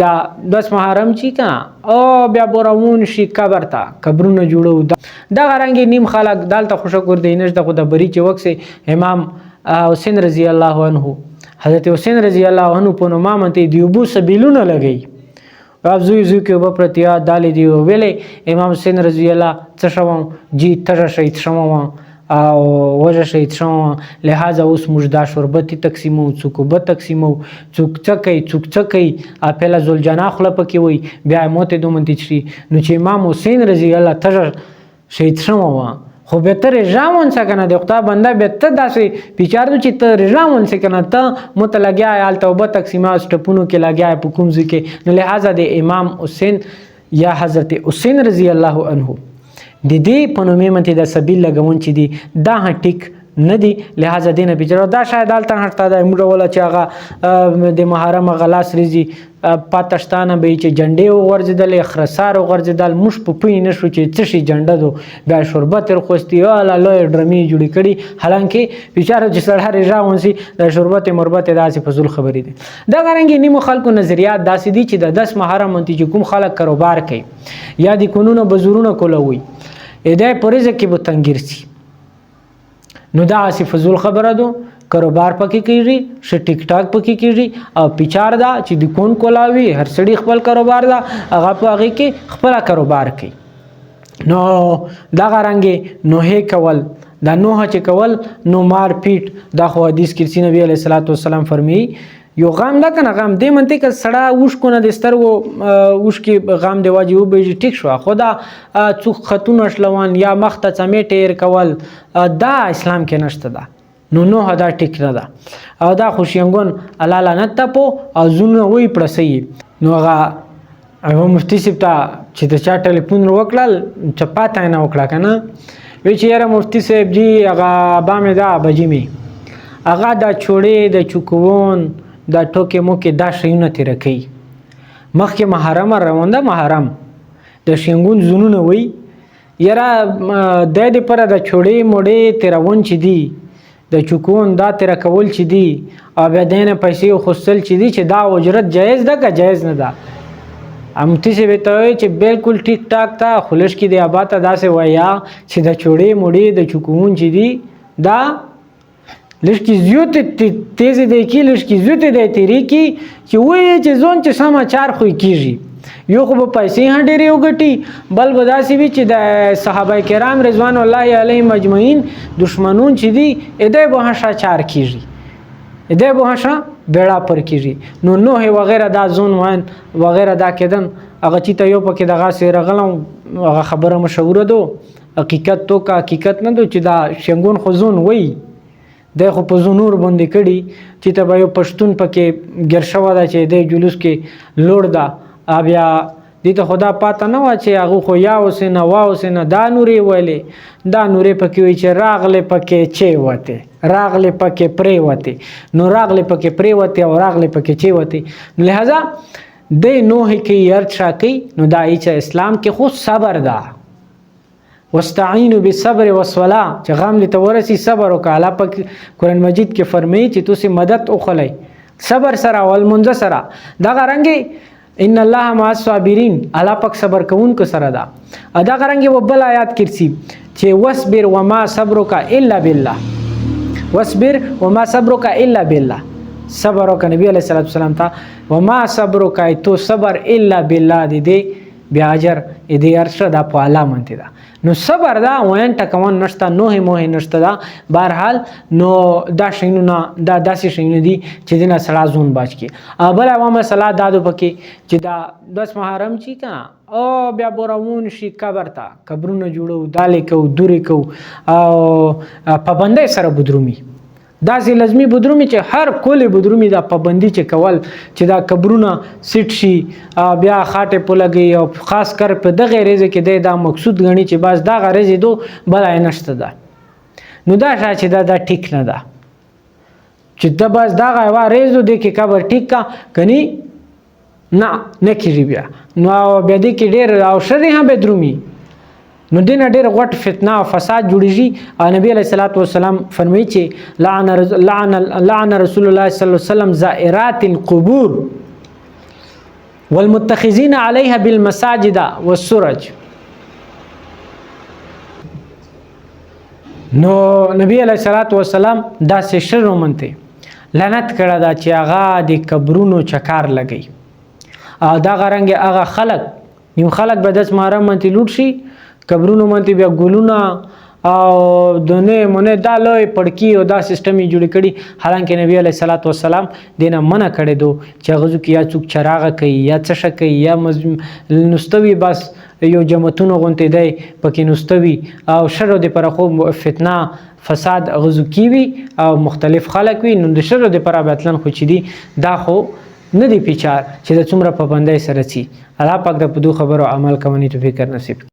دا 10 محرم چې کنه او بیا بورون شي قبر ته قبرونه جوړو دا غرانګي نیم خلک دالته خوشکور دی نشته خو د بری چې وکسه امام حسین رضی الله عنه حضرت حسین رضی الله عنه په نوم مانته دیوبو سبیلونه لګی او زوی کې په پرتیا دالې دی ویلې امام حسین رضی الله څه شوم جی تر شهید شوم او وجه شهید شوم لہذا اوس موږ دا شربت تقسیمو څوک به تقسیمو څوک چکي اپلا زلجنا خپل پکې وي بیا موت دومنتی شي نو چې امام حسین رضی الله تر شهید شوم خو به تر رجامون څنګه د خدای بنده به ته داسې بیچارو چې ته رجامون څنګه ته متلګیا ال توبه تقسیمه سټپونو کې لګیا په کوم ځکه نو لہذا د امام حسین یا حضرت حسین رضی الله عنه د دې په نوم منته د سبیل لګون چې دی دا ټیک نه دی لہذا دینه بچره دا شاید دالته هټا د موږ ولا چې هغه د محرم غلاس ریزي پاتشتانه به چې جنډې ورځدل خرسار ورځدل مش په پوی نشو چې څه شي جنډه دو بیا شربت تر خوستي الله لوی ډرمي جوړی کړي حالانکه بچاره چې سړی رجاون سي د شربت مربت داسې فزول خبرې دي دا غرانګي نیمو خلکو نظریات داسې دي چې د 10 محرم منتی چې کوم خلک کاروبار کوي یا د قانون بزورونه کولوي اده پرېزه کې به تنګیر سي نو دا اسی فزول خبره دو کاروبار پکې کیږي ش ټیک ټاک پکې کیږي او پیچار دا چې د کون کولاوي هر سړي خپل کاروبار دا هغه په هغه کې خپل کاروبار کوي نو دا غرانګي نوه کول دا نوه چې کول نو مار پیټ دا خو حدیث کې نبی علیہ الصلوۃ والسلام فرمایي یو غام دا کنه غام دې منته ک سړی وښ کو نه د سترګو وښ کې غام دی واجب به ټیک شو خدا څوک خاتون شلوان یا مخته چمې ټیر کول دا اسلام کې نشته دا نو دا ټیک نه ده او دا خوشینګون الله لعنت ته او زونه وی پړسي نو هغه مفتی سپتا چې د چا ټلیفون وکړل چپاته نه وکړه کنه وی چې یاره مفتی صاحب جی هغه بامه دا بجمی هغه دا چوړې د چوکون دا ټوکې موکې دا شیونه تیر کوي مخکې محرم روانده محرم د شینګون زونونه وي یاره د دې پر د چوړې موړې تیرون چې دی د چوکون دا تیر کول چې دی او بیا دینه پیسې خوستل چې دی چې دا اجرت جایز ده که جایز نه ده امتی سے بتوي چې بالکل ټیک ټاک تا خلش کې دی آباته داسې ویا چې د چوړې موړې د چوکون چې دی دا لشکی زیوت تیز دی کی لشکی زیوت دی تیری کی چې وای چې زون چې سماچار خو کیږي یو خو په پیسې هډېری وګټي بل بداسي وی چې د صحابه کرام رضوان الله علیهم اجمعین دشمنون چې دی اده به شاچار کیږي اده به شا بیڑا پر کیږي نو نوح وغیرہ دا زون وان وغیرہ دا کدن هغه چې ته یو پکې دغه سره غلم هغه خبره مشهوره دو حقیقت تو کا حقیقت نه دو چې دا شنګون خو زون وای د خو په زونور باندې کړي چې ته به یو پښتون پکې ګرشوا دا چې د جلوس کې لوړ دا بیا دې ته خدا پاته نه وا چې هغه خو یا وسنه وا وسنه دا نورې ویلې دا نورې پکې وي چې راغله پکې چي وته راغله پکې پرې وته نو راغله پکې پرې وته او راغله پکې چي وته لہذا د نوح کې ارچا کوي نو دا چې اسلام کې خو صبر ده واستعینوا بالصبر والصلاه چې غم لته ورسي صبر وکاله په قران مجید کې فرمایي چې تاسو مدد وخلئ صبر سره او المنځ سره دا غرانګي ان الله مع الصابرین الله پاک صبر کوونکو سره دا ادا غرانګي وبل آیات کې چې واصبر وما صبرك الا بالله واصبر وما صبرك الا بالله صبر وک نبی علیہ الصلوۃ والسلام ته وما صبرك تو صبر الا بالله دې بیا اجر دې ارشد په اعلی منته دا نو صبر دا وین ټکون نشته نوه موه نشته دا بهرحال نو دا شینونه دا داسې شینونه دي چې دینه سړا زون باج کی بل عوامه صلاح دادو پکې چې دا 10 محرم چی کا او بیا بورون شي قبر ته قبرونه جوړو دالې کو دوري کو او پابندۍ سره بدرومي دا سي لازمي بدرومي چې هر کولې بدرومي دا پابندي چې کول چې دا قبرونه سټ شي بیا خاطه په لګي او خاص کر په دغه ریزه کې دا مقصود غني چې بس دا غرض دو بل نشته ده نو دا چې دا ټیک نه ده چې دا بس دا غوا ریزو د کې قبر ټیک کا کني نه کیږي بیا نو بیا دې کې ډېر او شری هم بدرومي نو دین ډېر غټ فتنه او فساد جوړیږي نبی علیہ الصلوۃ والسلام فرمایي چې لعن رسول الله صلی الله علیه وسلم زائرات القبور والمتخذین علیها بالمساجد والسرج. نو نبی علیه الصلاۃ والسلام داسې شر ومنته لعنت کړه دا چې هغه د قبرونو چکار لګي او دا غرنګ هغه خلق نیم خلق به داس محرم منتی لوټ شي قبرونو منتی بیا ګلونه او دونه مونږ دا لوی پړکی او دا سیستم یې جوړ کړي حالانکه نبی علیه الصلاۃ والسلام دینه منع کړی دو چې غزو کې یا څوک چراغ کوي یا څه شکي یا نستوي بس یو جماعتونو غونته دی پکې نستوي او شر د پر خو فتنه فساد غزو کیوي او مختلف خلک وي نو د شر د پر بتلن خو چي دي دا خو نه دی پیچار چې د څومره پابندۍ سره سي الله پاک د پدو خبرو عمل کوي ته فکر نصیب